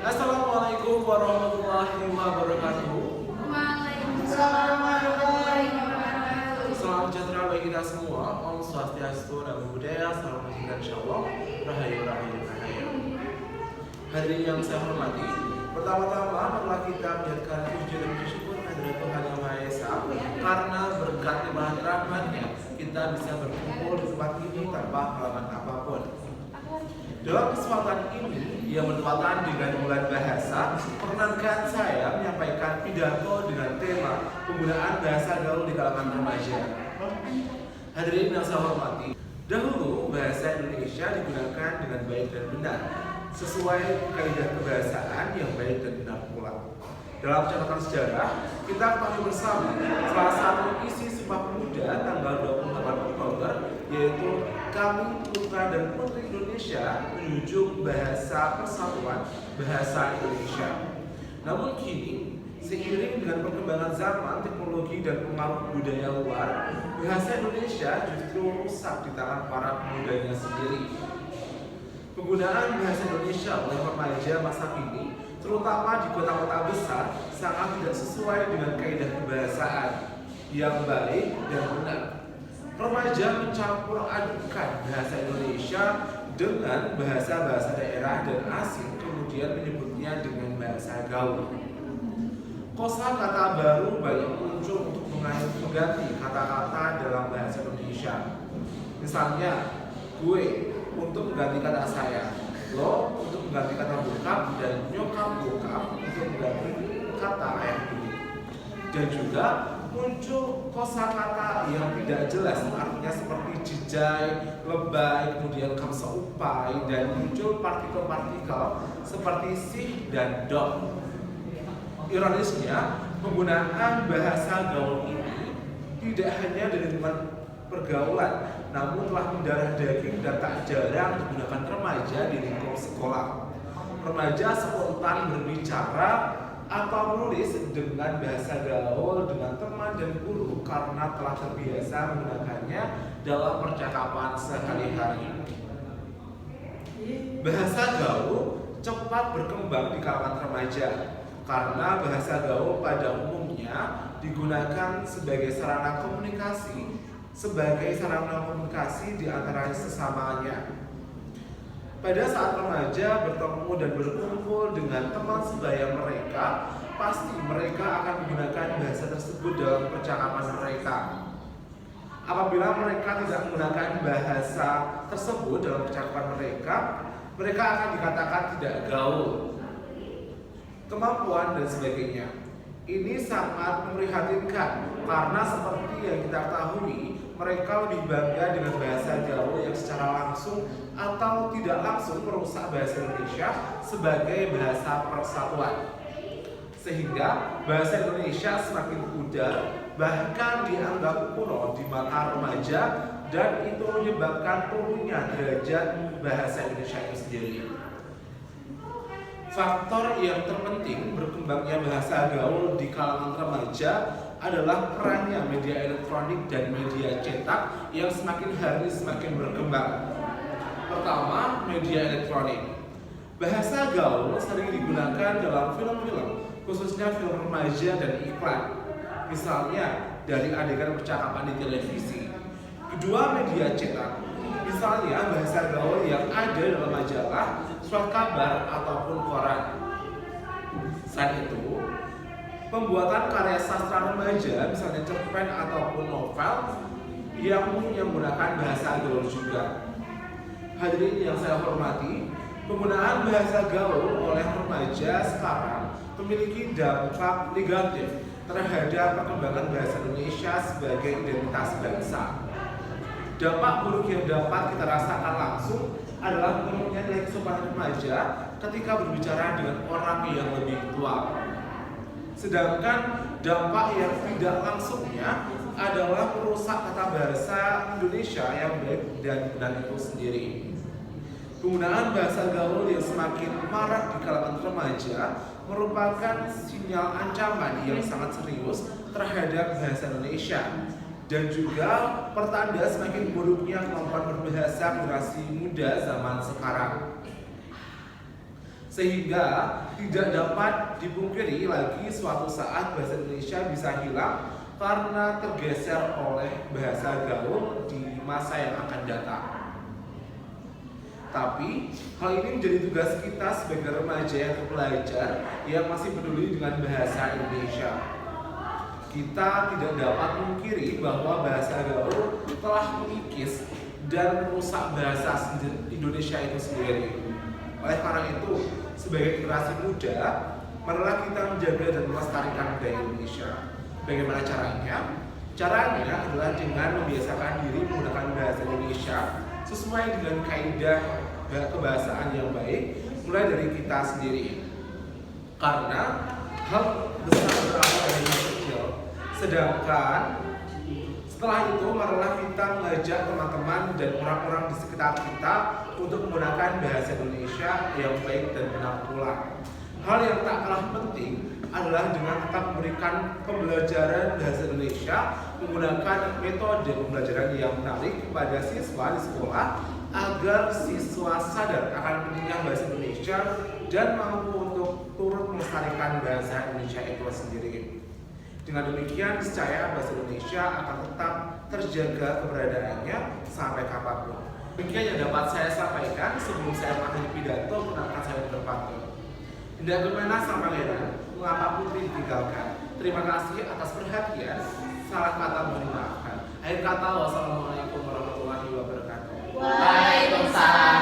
Assalamualaikum warahmatullahi wabarakatuh. Waalaikumsalam warahmatullahi wabarakatuh. Salam sejahtera bagi kita semua. Om Swastiastu, Namo Buddhaya, salam kebajikan insyaallah. Rahayu rahayu rahayu. Hadirin yang saya hormati, pertama-tama marilah kita menjadikan puji dan syukur kehadirat Tuhan Yang Maha Esa, karena berkat limpahan rahmat-Nya kita bisa berkumpul di tempat ini tanpa halangan apapun. Dalam kesempatan ini yang bertepatan dengan bulan bahasa, perkenankan saya menyampaikan pidato dengan tema penggunaan bahasa gaul di kalangan remaja. Hadirin yang saya hormati, dahulu bahasa Indonesia digunakan dengan baik dan benar, sesuai kaidah kebahasaan yang baik dan benar pula. Dalam catatan sejarah, kita ketahui bersama salah satu isi Sumpah Pemuda tanggal 28 Oktober, yaitu kami putra dan putri Indonesia menjunjung bahasa persatuan, bahasa Indonesia. Namun kini, seiring dengan perkembangan zaman, teknologi dan pengaruh budaya luar, bahasa Indonesia justru rusak di tangan para pemudanya sendiri. Penggunaan bahasa Indonesia oleh remaja masa kini, terutama di kota-kota besar, sangat tidak sesuai dengan kaidah kebahasaan yang baik dan benar. Remaja mencampur adukan bahasa Indonesia dengan bahasa-bahasa daerah dan asing, kemudian menyebutnya dengan bahasa gaul. Kosa kata baru banyak muncul untuk mengganti kata-kata dalam bahasa Indonesia. Misalnya, gue untuk mengganti kata saya, lo untuk mengganti kata bokap, dan nyokap bokap untuk mengganti kata ayah ibu. Dan juga muncul kosakata yang tidak jelas, artinya seperti jejai, lebay, kemudian kamsaupai, dan muncul partikel-partikel seperti sih dan dok. Ironisnya, penggunaan bahasa gaul ini tidak hanya di lingkungan pergaulan, namun telah mendarah daging dan tak jarang digunakan remaja di lingkup sekolah. Remaja spontan berbicara atau menulis dengan bahasa gaul dengan teman dan guru karena telah terbiasa menggunakannya dalam percakapan sehari-hari. Bahasa gaul cepat berkembang di kalangan remaja karena bahasa gaul pada umumnya digunakan sebagai sarana komunikasi di antara sesamanya. Pada saat remaja bertemu dan berkumpul dengan teman sebaya mereka, pasti mereka akan menggunakan bahasa tersebut dalam percakapan mereka. Apabila mereka tidak menggunakan bahasa tersebut dalam percakapan mereka, mereka akan dikatakan tidak gaul, kemampuan dan sebagainya. Ini sangat memprihatinkan karena seperti yang kita ketahui, mereka lebih bangga dengan bahasa gaul yang secara langsung atau tidak langsung merusak bahasa Indonesia sebagai bahasa persatuan. Sehingga bahasa Indonesia semakin pudar, bahkan dianggap kuno di mata remaja, dan itu menyebabkan turunnya derajat bahasa Indonesia itu sendiri. Faktor yang terpenting berkembangnya bahasa gaul di kalangan remaja adalah perannya media elektronik dan media cetak yang semakin hari semakin berkembang. Pertama, media elektronik. Bahasa gaul sering digunakan dalam film-film, khususnya film remaja dan iklan. Misalnya dari adegan percakapan di televisi. Kedua, media cetak. Misalnya bahasa gaul yang ada dalam majalah, surat kabar, ataupun koran. Selain itu, pembuatan karya sastra remaja, misalnya cerpen ataupun novel, yang menggunakan bahasa gaul juga. Hadirin yang saya hormati, penggunaan bahasa gaul oleh remaja sekarang memiliki dampak negatif terhadap perkembangan bahasa Indonesia sebagai identitas bangsa. Dampak buruk yang dapat kita rasakan langsung adalah menurunnya nilai kesopanan remaja ketika berbicara dengan orang yang lebih tua. Sedangkan dampak yang tidak langsungnya adalah merusak tata bahasa Indonesia yang baik dan benar itu sendiri. Penggunaan bahasa gaul yang semakin marak di kalangan remaja merupakan sinyal ancaman yang sangat serius terhadap bahasa Indonesia, dan juga pertanda semakin buruknya kemampuan berbahasa generasi muda zaman sekarang. Sehingga tidak dapat dipungkiri lagi suatu saat bahasa Indonesia bisa hilang karena tergeser oleh bahasa gaul di masa yang akan datang. Tapi hal ini menjadi tugas kita sebagai remaja yang pelajar yang masih peduli dengan bahasa Indonesia. Kita tidak dapat memungkiri bahwa bahasa gaul telah mengikis dan merusak bahasa Indonesia itu sendiri. Oleh karena itu, sebagai generasi muda, marilah kita menjaga dan melestarikan budaya Indonesia. Bagaimana caranya? Caranya adalah dengan membiasakan diri menggunakan bahasa Indonesia sesuai dengan kaidah kebahasaan yang baik, mulai dari kita sendiri. Karena hal besar berawal dari yang kecil, sedangkan setelah itu marilah kita mengajak teman-teman dan orang-orang di sekitar kita untuk menggunakan bahasa Indonesia yang baik dan benar pula. Hal yang tak kalah penting adalah dengan tetap memberikan pembelajaran bahasa Indonesia menggunakan metode pembelajaran yang menarik kepada siswa di sekolah agar siswa sadar akan pentingnya bahasa Indonesia dan mampu untuk turut melestarikan bahasa Indonesia itu sendiri. Dengan demikian, niscaya bahasa Indonesia akan tetap terjaga keberadaannya sampai kapanpun. Demikian yang dapat saya sampaikan. Sebelum saya mengakhiri pidato, kenalkan saya berpantun. Indah gemana sang pangeran, mengapa putri ditinggalkan? Terima kasih atas perhatian. Salah kata mohon dimaafkan. Akhir kata, wassalamualaikum warahmatullahi wabarakatuh. Waalaikumsalam.